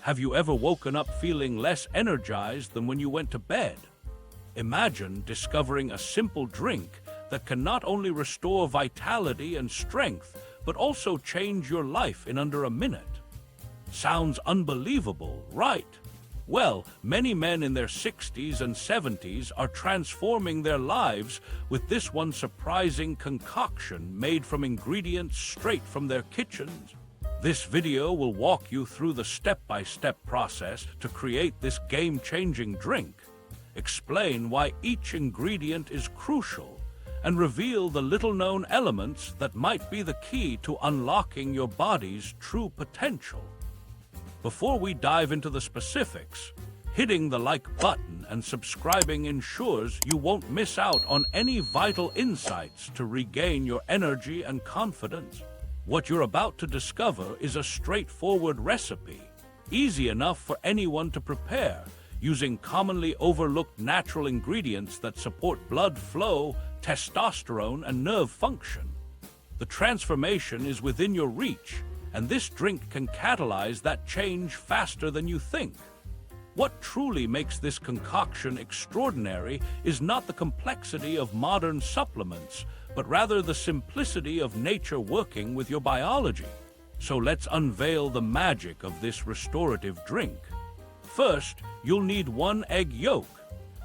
Have you ever woken up feeling less energized than when you went to bed? Imagine discovering a simple drink that can not only restore vitality and strength, but also change your life in under a minute. Sounds unbelievable, right? Well, many men in their 60s and 70s are transforming their lives with this one surprising concoction made from ingredients straight from their kitchens. This video will walk you through the step-by-step process to create this game-changing drink, explain why each ingredient is crucial, and reveal the little-known elements that might be the key to unlocking your body's true potential. Before we dive into the specifics, hitting the like button and subscribing ensures you won't miss out on any vital insights to regain your energy and confidence. What you're about to discover is a straightforward recipe, easy enough for anyone to prepare, using commonly overlooked natural ingredients that support blood flow, testosterone, and nerve function. The transformation is within your reach, and this drink can catalyze that change faster than you think. What truly makes this concoction extraordinary is not the complexity of modern supplements, but rather the simplicity of nature working with your biology. So let's unveil the magic of this restorative drink. First, you'll need 1 egg yolk.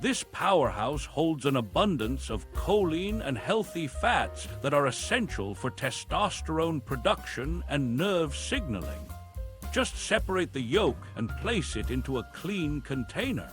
This powerhouse holds an abundance of choline and healthy fats that are essential for testosterone production and nerve signaling. Just separate the yolk and place it into a clean container.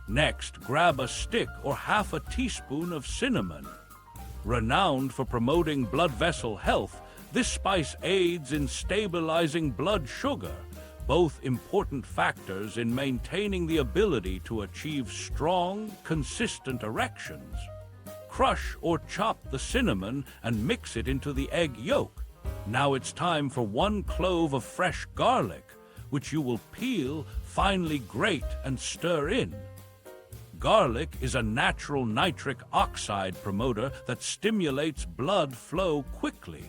Next, grab a stick or half a teaspoon of cinnamon. Renowned for promoting blood vessel health, this spice aids in stabilizing blood sugar, both important factors in maintaining the ability to achieve strong, consistent erections. Crush or chop the cinnamon and mix it into the egg yolk. Now it's time for 1 clove of fresh garlic, which you will peel, finely grate, and stir in. Garlic is a natural nitric oxide promoter that stimulates blood flow quickly,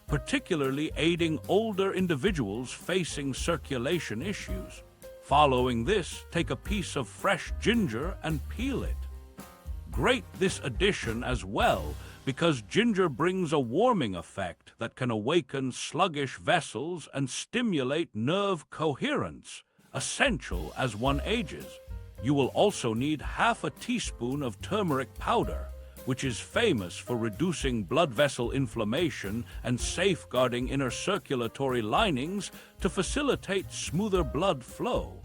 particularly aiding older individuals facing circulation issues. Following this, take a piece of fresh ginger and peel it. Grate this addition as well, because ginger brings a warming effect that can awaken sluggish vessels and stimulate nerve coherence, essential as one ages. You will also need half a teaspoon of turmeric powder, which is famous for reducing blood vessel inflammation and safeguarding inner circulatory linings to facilitate smoother blood flow.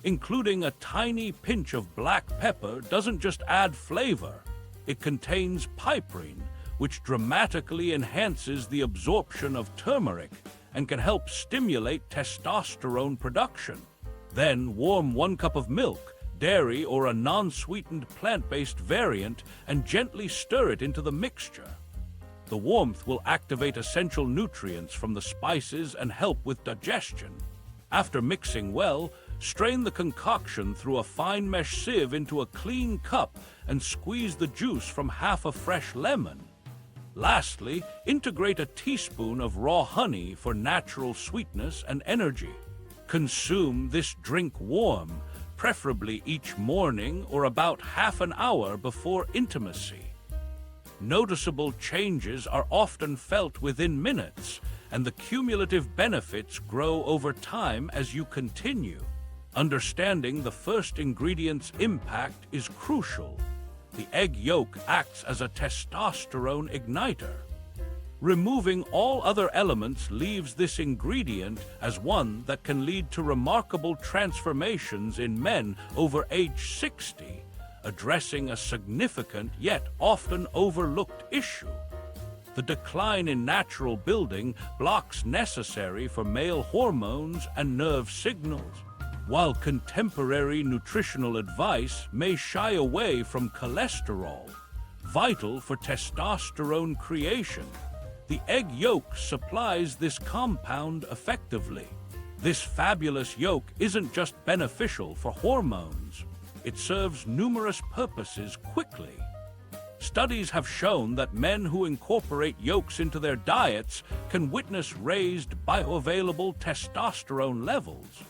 Including a tiny pinch of black pepper doesn't just add flavor, it contains piperine, which dramatically enhances the absorption of turmeric and can help stimulate testosterone production. Then warm 1 cup of milk, dairy, or a non-sweetened plant-based variant and gently stir it into the mixture. The warmth will activate essential nutrients from the spices and help with digestion. After mixing well, strain the concoction through a fine mesh sieve into a clean cup and squeeze the juice from half a fresh lemon. Lastly, integrate a teaspoon of raw honey for natural sweetness and energy. Consume this drink warm, preferably each morning or about half an hour before intimacy. Noticeable changes are often felt within minutes, and the cumulative benefits grow over time as you continue. Understanding the first ingredient's impact is crucial. The egg yolk acts as a testosterone igniter. Removing all other elements leaves this ingredient as one that can lead to remarkable transformations in men over age 60, addressing a significant yet often overlooked issue. The decline in natural building blocks necessary for male hormones and nerve signals, while contemporary nutritional advice may shy away from cholesterol, vital for testosterone creation. The egg yolk supplies this compound effectively. This fabulous yolk isn't just beneficial for hormones. It serves numerous purposes quickly. Studies have shown that men who incorporate yolks into their diets can witness raised bioavailable testosterone levels.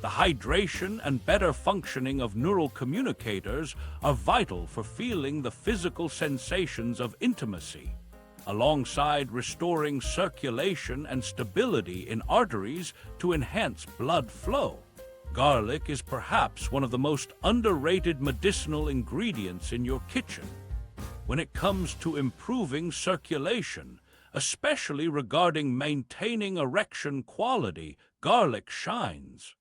The hydration and better functioning of neural communicators are vital for feeling the physical sensations of intimacy, alongside restoring circulation and stability in arteries to enhance blood flow. Garlic is perhaps one of the most underrated medicinal ingredients in your kitchen. When it comes to improving circulation, especially regarding maintaining erection quality, garlic shines.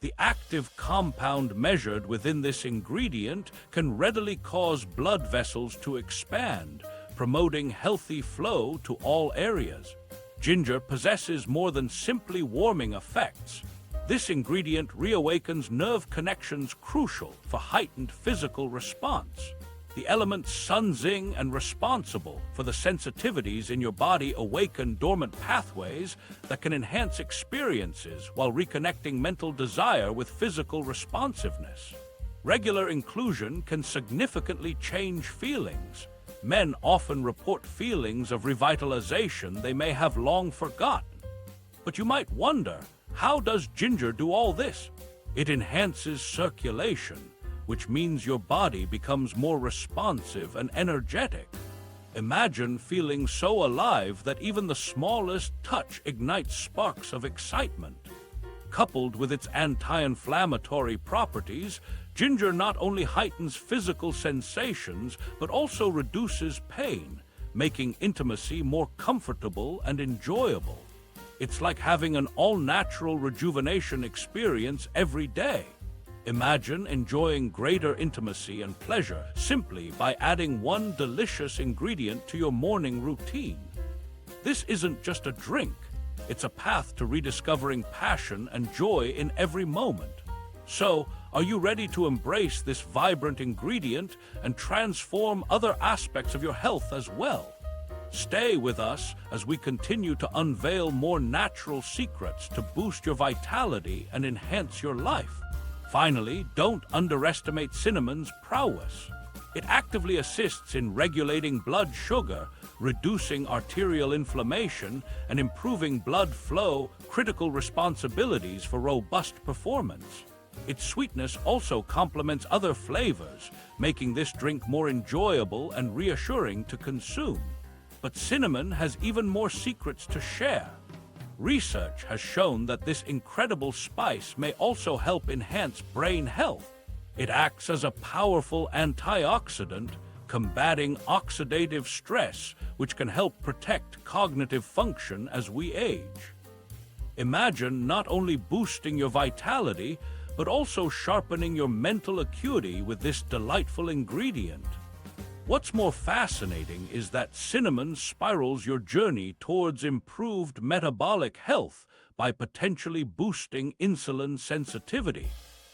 The active compound measured within this ingredient can readily cause blood vessels to expand, promoting healthy flow to all areas. Ginger possesses more than simply warming effects. This ingredient reawakens nerve connections crucial for heightened physical response. The elements sun-zing and responsible for the sensitivities in your body awaken dormant pathways that can enhance experiences while reconnecting mental desire with physical responsiveness. Regular inclusion can significantly change feelings. Men often report feelings of revitalization they may have long forgotten. But you might wonder, how does ginger do all this? It enhances circulation, which means your body becomes more responsive and energetic. Imagine feeling so alive that even the smallest touch ignites sparks of excitement. Coupled with its anti-inflammatory properties, ginger not only heightens physical sensations, but also reduces pain, making intimacy more comfortable and enjoyable. It's like having an all-natural rejuvenation experience every day. Imagine enjoying greater intimacy and pleasure simply by adding one delicious ingredient to your morning routine. This isn't just a drink, it's a path to rediscovering passion and joy in every moment. So, are you ready to embrace this vibrant ingredient and transform other aspects of your health as well? Stay with us as we continue to unveil more natural secrets to boost your vitality and enhance your life. Finally, don't underestimate cinnamon's prowess. It actively assists in regulating blood sugar, reducing arterial inflammation, and improving blood flow, critical responsibilities for robust performance. Its sweetness also complements other flavors, making this drink more enjoyable and reassuring to consume. But cinnamon has even more secrets to share. Research has shown that this incredible spice may also help enhance brain health. It acts as a powerful antioxidant, combating oxidative stress, which can help protect cognitive function as we age. Imagine not only boosting your vitality, but also sharpening your mental acuity with this delightful ingredient. What's more fascinating is that cinnamon spirals your journey towards improved metabolic health by potentially boosting insulin sensitivity.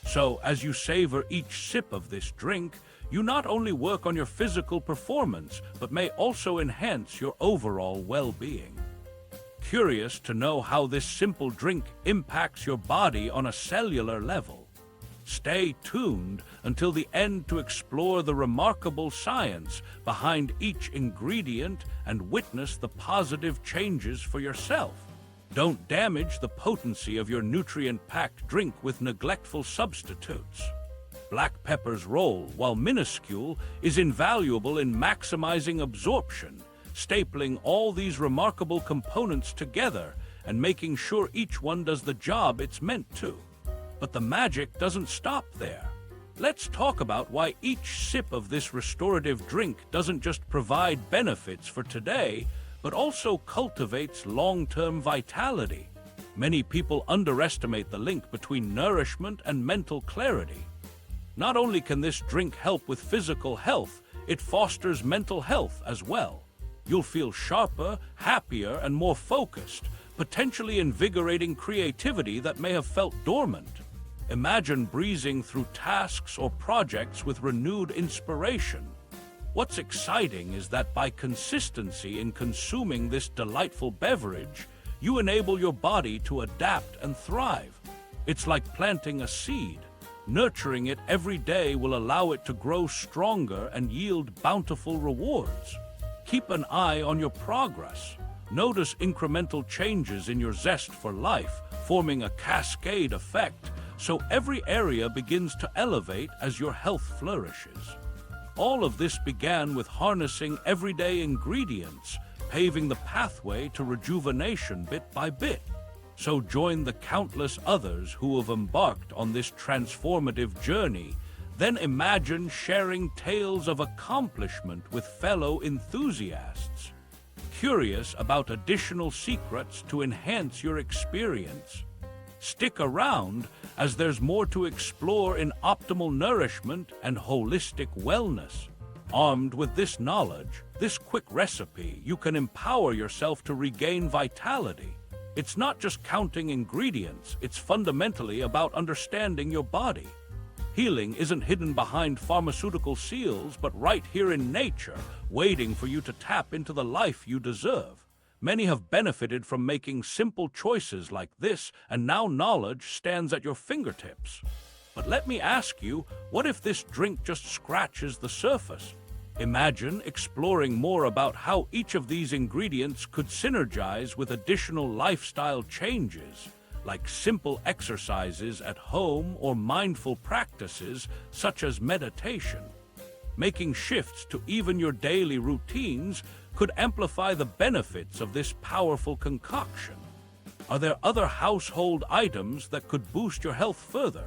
So, as you savor each sip of this drink, you not only work on your physical performance, but may also enhance your overall well-being. Curious to know how this simple drink impacts your body on a cellular level? Stay tuned until the end to explore the remarkable science behind each ingredient and witness the positive changes for yourself. Don't damage the potency of your nutrient-packed drink with neglectful substitutes. Black pepper's role, while minuscule, is invaluable in maximizing absorption, stapling all these remarkable components together and making sure each one does the job it's meant to. But the magic doesn't stop there. Let's talk about why each sip of this restorative drink doesn't just provide benefits for today, but also cultivates long-term vitality. Many people underestimate the link between nourishment and mental clarity. Not only can this drink help with physical health, it fosters mental health as well. You'll feel sharper, happier, and more focused, potentially invigorating creativity that may have felt dormant. Imagine breezing through tasks or projects with renewed inspiration. What's exciting is that by consistency in consuming this delightful beverage, you enable your body to adapt and thrive. It's like planting a seed. Nurturing it every day will allow it to grow stronger and yield bountiful rewards. Keep an eye on your progress. Notice incremental changes in your zest for life, forming a cascade effect, so every area begins to elevate as your health flourishes. All of this began with harnessing everyday ingredients, paving the pathway to rejuvenation bit by bit. So join the countless others who have embarked on this transformative journey. Then imagine sharing tales of accomplishment with fellow enthusiasts, curious about additional secrets to enhance your experience. Stick around, as there's more to explore in optimal nourishment and holistic wellness. Armed with this knowledge, this quick recipe, you can empower yourself to regain vitality. It's not just counting ingredients, it's fundamentally about understanding your body. Healing isn't hidden behind pharmaceutical seals, but right here in nature, waiting for you to tap into the life you deserve. Many have benefited from making simple choices like this, and now knowledge stands at your fingertips. But let me ask you, what if this drink just scratches the surface? Imagine exploring more about how each of these ingredients could synergize with additional lifestyle changes, like simple exercises at home or mindful practices such as meditation. Making shifts to even your daily routines could amplify the benefits of this powerful concoction. Are there other household items that could boost your health further?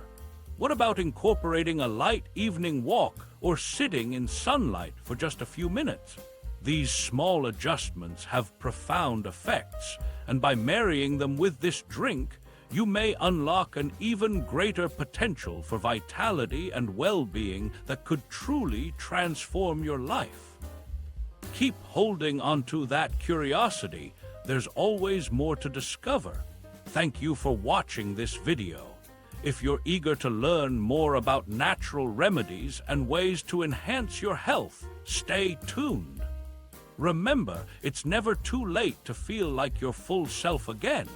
What about incorporating a light evening walk or sitting in sunlight for just a few minutes? These small adjustments have profound effects, and by marrying them with this drink, you may unlock an even greater potential for vitality and well-being that could truly transform your life. Keep holding onto that curiosity. There's always more to discover. Thank you for watching this video. If you're eager to learn more about natural remedies and ways to enhance your health, stay tuned. Remember, it's never too late to feel like your full self again.